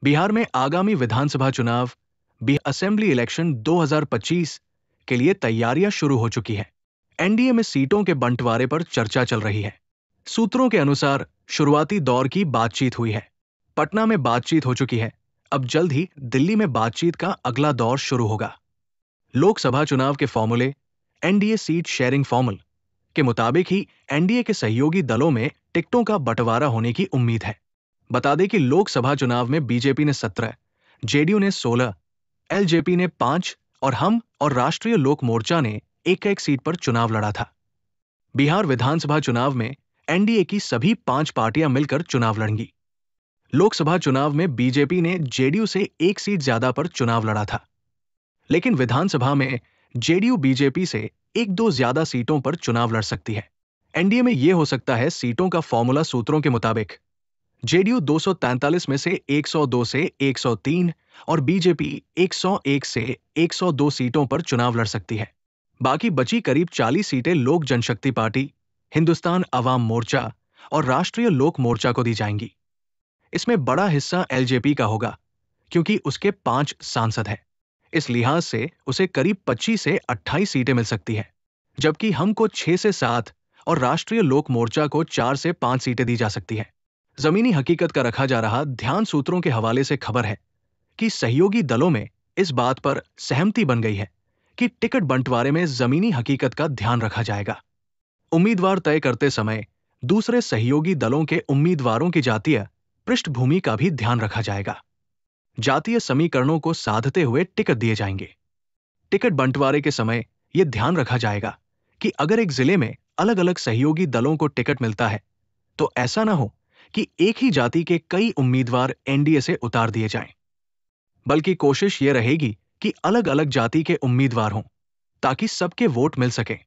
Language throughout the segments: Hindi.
बिहार में आगामी विधानसभा चुनाव बिहार असेंबली इलेक्शन 2025 के लिए तैयारियां शुरू हो चुकी हैं। एनडीए में सीटों के बंटवारे पर चर्चा चल रही है। सूत्रों के अनुसार शुरुआती दौर की बातचीत हुई है। पटना में बातचीत हो चुकी है। अब जल्द ही दिल्ली में बातचीत का अगला दौर शुरू होगा। लोकसभा चुनाव के फॉर्मूले एनडीए सीट शेयरिंग फॉर्मूल के मुताबिक ही एनडीए के सहयोगी दलों में टिकटों का बंटवारा होने की उम्मीद है। बता दें कि लोकसभा चुनाव में बीजेपी ने 17, जेडीयू ने 16, एलजेपी ने 5 और हम और राष्ट्रीय लोक मोर्चा ने एक सीट पर चुनाव लड़ा था। बिहार विधानसभा चुनाव में एनडीए की सभी 5 पार्टियां मिलकर चुनाव लड़ेंगी। लोकसभा चुनाव में बीजेपी ने जेडीयू से 1 सीट ज्यादा पर चुनाव लड़ा था, लेकिन विधानसभा में जेडीयू बीजेपी से 1-2 ज्यादा सीटों पर चुनाव लड़ सकती है। एनडीए में यह हो सकता है सीटों का फॉर्मूला सूत्रों के मुताबिक जेडीयू 243 में से 102 से 103 और बीजेपी 101 से 102 सीटों पर चुनाव लड़ सकती है। बाकी बची करीब 40 सीटें लोक जनशक्ति पार्टी, हिंदुस्तान अवाम मोर्चा और राष्ट्रीय लोक मोर्चा को दी जाएंगी। इसमें बड़ा हिस्सा एलजेपी का होगा, क्योंकि उसके 5 सांसद हैं। इस लिहाज से उसे करीब 25 से 28 सीटें मिल सकती हैं, जबकि हम को 6 से 7 और राष्ट्रीय लोक मोर्चा को 4 से 5 सीटें दी जा सकती हैं। जमीनी हकीकत का रखा जा रहा ध्यान सूत्रों के हवाले से खबर है कि सहयोगी दलों में इस बात पर सहमति बन गई है कि टिकट बंटवारे में जमीनी हकीकत का ध्यान रखा जाएगा। उम्मीदवार तय करते समय दूसरे सहयोगी दलों के उम्मीदवारों की जातीय पृष्ठभूमि का भी ध्यान रखा जाएगा। जातीय समीकरणों को साधते हुए टिकट दिए जाएंगे। टिकट बंटवारे के समय यह ध्यान रखा जाएगा कि अगर एक जिले में अलग अलग सहयोगी दलों को टिकट मिलता है तो ऐसा ना हो कि एक ही जाति के कई उम्मीदवार एनडीए से उतार दिए जाएं, बल्कि कोशिश यह रहेगी कि अलग अलग जाति के उम्मीदवार हों ताकि सबके वोट मिल सके।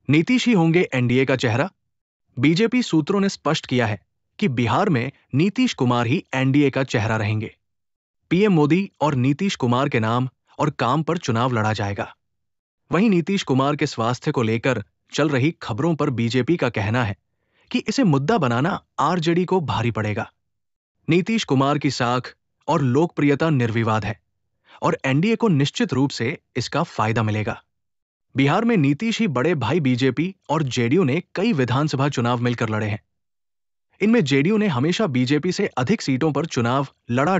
नीतीश ही होंगे एनडीए का चेहरा। बीजेपी सूत्रों ने स्पष्ट किया है कि बिहार में नीतीश कुमार ही एनडीए का चेहरा रहेंगे। पीएम मोदी और नीतीश कुमार के नाम और काम पर चुनाव लड़ा जाएगा। वहीं नीतीश कुमार के स्वास्थ्य को लेकर चल रही खबरों पर बीजेपी का कहना है कि इसे मुद्दा बनाना आरजेडी को भारी पड़ेगा। नीतीश कुमार की साख और लोकप्रियता निर्विवाद है और एनडीए को निश्चित रूप से इसका फायदा मिलेगा। बिहार में नीतीश ही बड़े भाई बीजेपी और जेडीयू ने कई विधानसभा चुनाव मिलकर लड़े हैं। इनमें जेडीयू ने हमेशा बीजेपी से अधिक सीटों पर चुनाव लड़ा।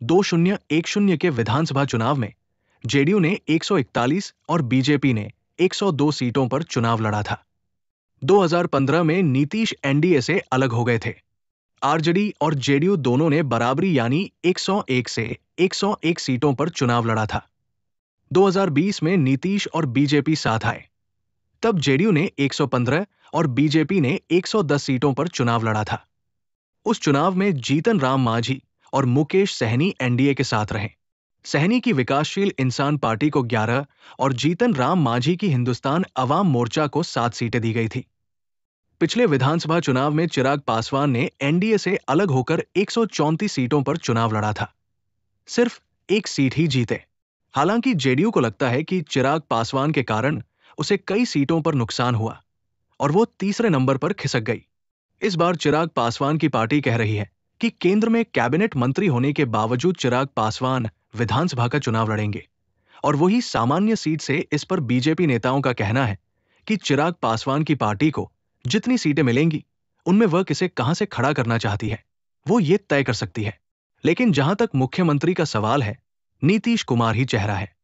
2010 के विधानसभा चुनाव में जेडीयू ने 141 और बीजेपी ने 102 सीटों पर चुनाव लड़ा था। 2015 में नीतीश एनडीए से अलग हो गए थे। आरजेडी और जेडीयू दोनों ने बराबरी यानी 101 से 101 सीटों पर चुनाव लड़ा था। 2020 में नीतीश और बीजेपी साथ आए, तब जेडीयू ने 115 और बीजेपी ने 110 सीटों पर चुनाव लड़ा था। उस चुनाव में जीतन राम मांझी और मुकेश सहनी एनडीए के साथ रहे। सहनी की विकासशील इंसान पार्टी को 11 और जीतन राम मांझी की हिंदुस्तान अवाम मोर्चा को 7 सीटें दी गई थी। पिछले विधानसभा चुनाव में चिराग पासवान ने एनडीए से अलग होकर 134 सीटों पर चुनाव लड़ा था। सिर्फ 1 सीट ही जीते। हालांकि जेडीयू को लगता है कि चिराग पासवान के कारण उसे कई सीटों पर नुकसान हुआ और वो तीसरे नंबर पर खिसक गई। इस बार चिराग पासवान की पार्टी कह रही है कि केंद्र में कैबिनेट मंत्री होने के बावजूद चिराग पासवान विधानसभा का चुनाव लड़ेंगे और वही सामान्य सीट से। इस पर बीजेपी नेताओं का कहना है कि चिराग पासवान की पार्टी को जितनी सीटें मिलेंगी उनमें वह किसे कहां से खड़ा करना चाहती है वो ये तय कर सकती है। लेकिन जहां तक मुख्यमंत्री का सवाल है, नीतीश कुमार ही चेहरा है।